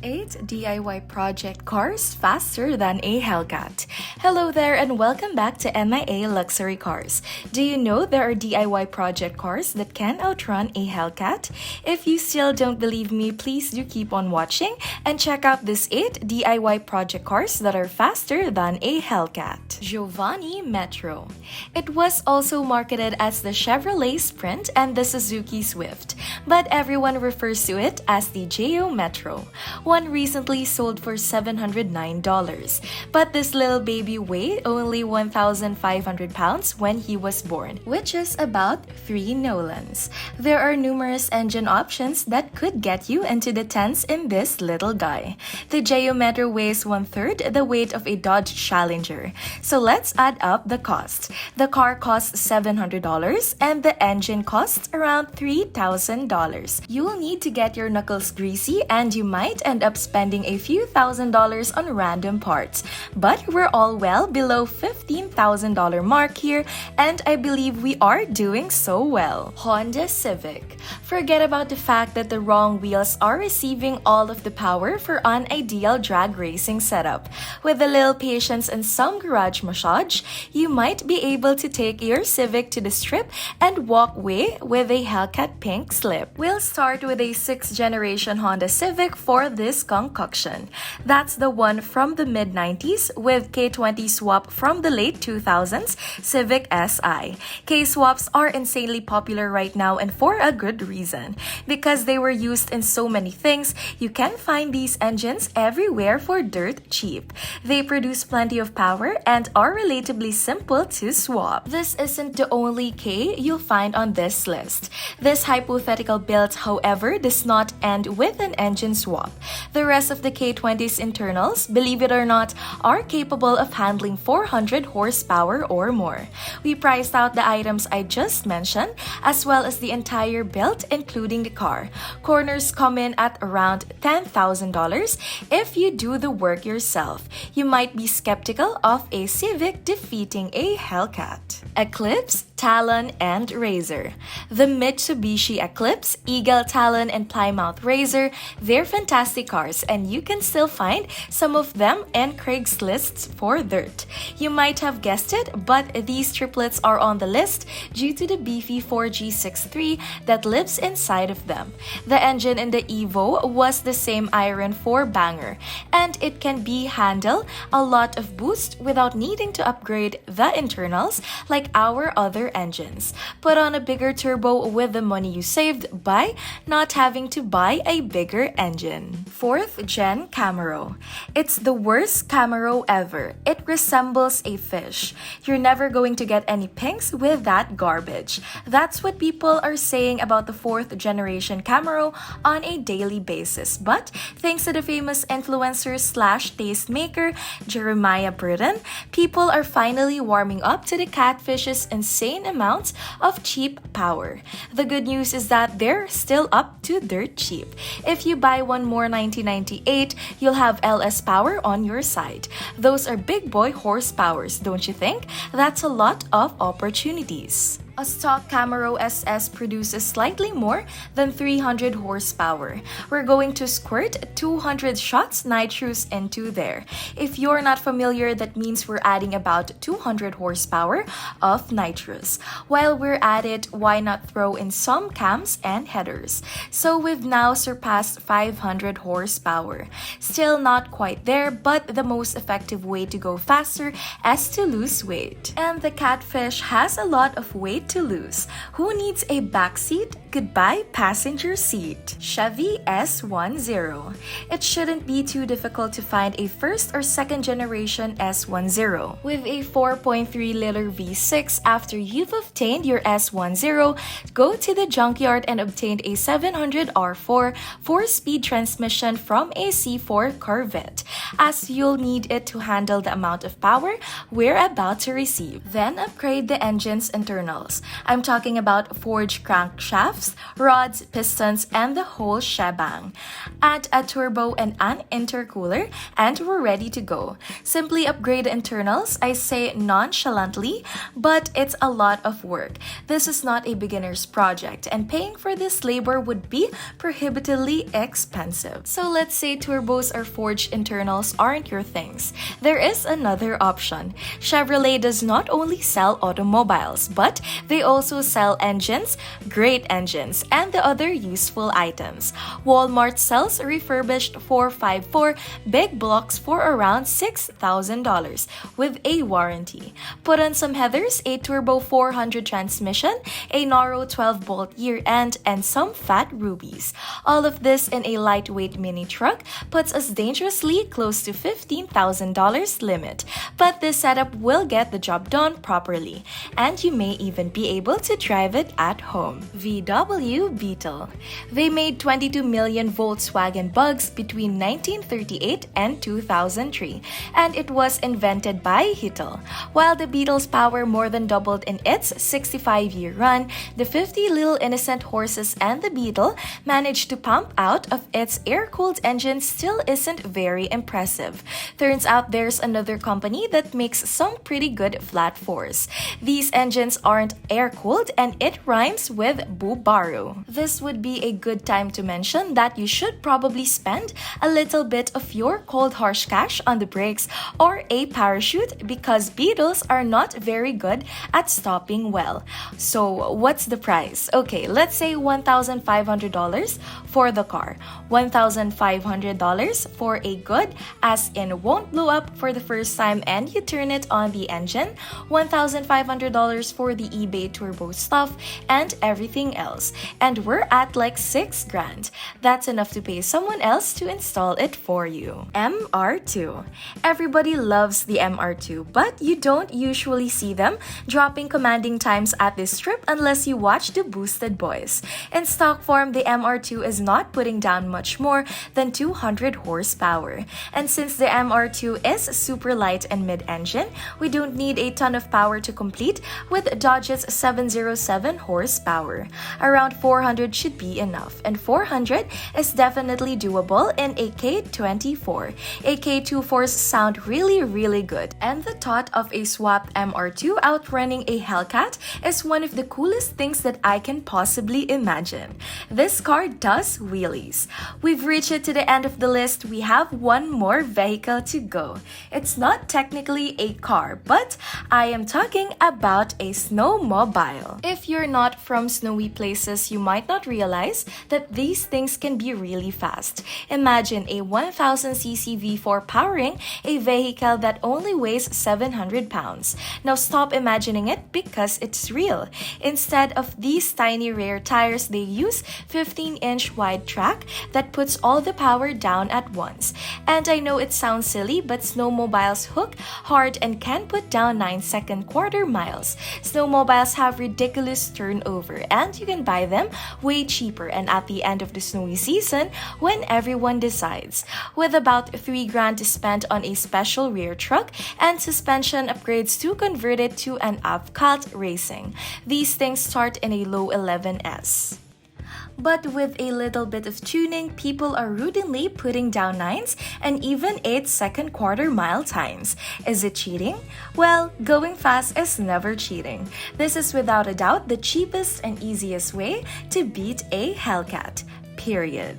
8 DIY project cars faster than a Hellcat. Hello there and welcome back to MIA Luxury Cars. Do you know there are DIY project cars that can outrun a Hellcat? If you still don't believe me, please do keep on watching and check out these 8 DIY project cars that are faster than a Hellcat. Geovanni Metro. It was also marketed as the Chevrolet Sprint and the Suzuki Swift, but everyone refers to it as the Geo Metro. One recently sold for $709, but this little baby weighed only 1,500 pounds when he was born, which is about 3 Nolans. There are numerous engine options that could get you into the tens in this little guy. The Geo Metro weighs 1/3 the weight of a Dodge Challenger. So let's add up the cost. The car costs $700 and the engine costs around $3,000. You'll need to get your knuckles greasy and you might end up spending a few $1,000s on random parts. But we're all well below $15,000 mark here, and I believe we are doing so well. Honda Civic. Forget about the fact that the wrong wheels are receiving all of the power for an ideal drag racing setup. With a little patience and some garage massage, you might be able to take your Civic to the strip and walk away with a Hellcat pink slip. We'll start with a 6th generation Honda Civic for this concoction. That's the one from the mid-90s with K20 swap from the late 2000s Civic Si. K-swaps are insanely popular right now and for a good reason. Because they were used in so many things, you can find these engines everywhere for dirt cheap. They produce plenty of power and are relatively simple to swap. This isn't the only K you'll find on this list. This hypothetical build, however, does not end with an engine swap. The rest of the K20's internals, believe it or not, are capable of handling 400 horsepower or more. We priced out the items I just mentioned, as well as the entire build, including the car. Corners come in at around $10,000 if you do the work yourself. You might be skeptical of a Civic defeating a Hellcat. Eclipse, Talon, and Razor. The Mitsubishi Eclipse, Eagle, Talon, and Plymouth Razor, they're fantastic cars and you can still find some of them in Craigslist for dirt. You might have guessed it, but these triplets are on the list due to the beefy 4G63 that lives inside of them. The engine in the Evo was the same iron 4-banger, and it can handle a lot of boost without needing to upgrade the internals like our other engines. Put on a bigger turbo with the money you saved by not having to buy a bigger engine. 4th Gen Camaro. It's the worst Camaro ever. It resembles a fish. You're never going to get any pinks with that garbage. That's what people are saying about the 4th generation Camaro on a daily basis. But thanks to the famous influencer slash tastemaker Jeremiah Burton, people are finally warming up to the catfish's insane amounts of cheap power. The good news is that they're still up to dirt cheap. If you buy one more 1998, you'll have LS power on your side. Those are big boy horsepowers, don't you think? That's a lot of opportunities. A stock Camaro SS produces slightly more than 300 horsepower. We're going to squirt 200 shots nitrous into there. If you're not familiar, that means we're adding about 200 horsepower of nitrous. While we're at it, why not throw in some cams and headers? So we've now surpassed 500 horsepower. Still not quite there, but the most effective way to go faster is to lose weight. And the catfish has a lot of weight to lose. Who needs a backseat? Goodbye passenger seat. Chevy S10. It shouldn't be too difficult to find a 1st or 2nd generation S10. With a 4.3-liter V6, after you've obtained your S10, go to the junkyard and obtain a 700 R4 4-speed transmission from a C4 Corvette, as you'll need it to handle the amount of power we're about to receive. Then upgrade the engine's internals. internals. I'm talking about forged crankshafts, rods, pistons, and the whole shebang. Add a turbo and an intercooler, and we're ready to go. Simply upgrade the internals, I say nonchalantly, but it's a lot of work. This is not a beginner's project, and paying for this labor would be prohibitively expensive. So let's say turbos or forged internals aren't your things. There is another option. Chevrolet does not only sell automobiles, but they also sell engines, great engines, and the other useful items. Walmart sells refurbished 454 big blocks for around $6,000 with a warranty. Put on some heathers, a turbo 400 transmission, a narrow 12-bolt year end, and some fat rubies. All of this in a lightweight mini truck puts us dangerously close to $15,000 limit. But this setup will get the job done properly, and you may even be able to drive it at home. VW Beetle. They made 22 million Volkswagen Bugs between 1938 and 2003, and it was invented by Hitler. While the Beetle's power more than doubled in its 65-year run, the 50 little innocent horses and the Beetle managed to pump out of its air-cooled engine still isn't very impressive. Turns out there's another company that makes some pretty good flat fours. These engines aren't air-cooled, and it rhymes with Bubaru. This would be a good time to mention that you should probably spend a little bit of your cold harsh cash on the brakes or a parachute, because Beetles are not very good at stopping well. So what's the price? Okay, let's say $1,500 for the car, $1,500 for a good, as in won't blow up for the first time and you turn it on the engine, $1,500 for the eBay turbo stuff and everything else, and we're at like $6,000. That's enough to pay someone else to install it for you. MR2. Everybody loves the MR2, but you don't usually see them dropping commanding times at this strip unless you watch the Boosted Boys. In stock form, the MR2 is not putting down much more than 200 horsepower. And since the MR2 is super light and mid-engine, we don't need a ton of power to compete with Dodge's 707 horsepower. Around 400 should be enough, and 400 is definitely doable in a K24. A K24s sound really good, and the thought of a swapped MR2 outrunning a Hellcat is one of the coolest things that I can possibly imagine. This car does wheelies. We've reached it to the end of the list. We have one more vehicle to go. It's not technically a car, but I am talking about a snowmobile. If you're not from snowy places, you might not realize that these things can be really fast. Imagine a 1000cc V4 powering a vehicle that only weighs 700 pounds. Now stop imagining it, because it's real. Instead of these tiny rear tires, they use 15-inch wide track that puts all the power down at once. And I know it sounds silly, but snowmobiles hook hard and can put down 9-second quarter miles. Snowmobiles have ridiculous turnover, and you can buy them way cheaper and at the end of the snowy season when everyone decides. With about $3,000 spent on a special rear truck and suspension upgrades to convert it to an Eclipse racing. These things start in a low 11S. But with a little bit of tuning, people are routinely putting down 9s and even 8-second quarter mile times. Is it cheating? Well, going fast is never cheating. This is without a doubt the cheapest and easiest way to beat a Hellcat. Period.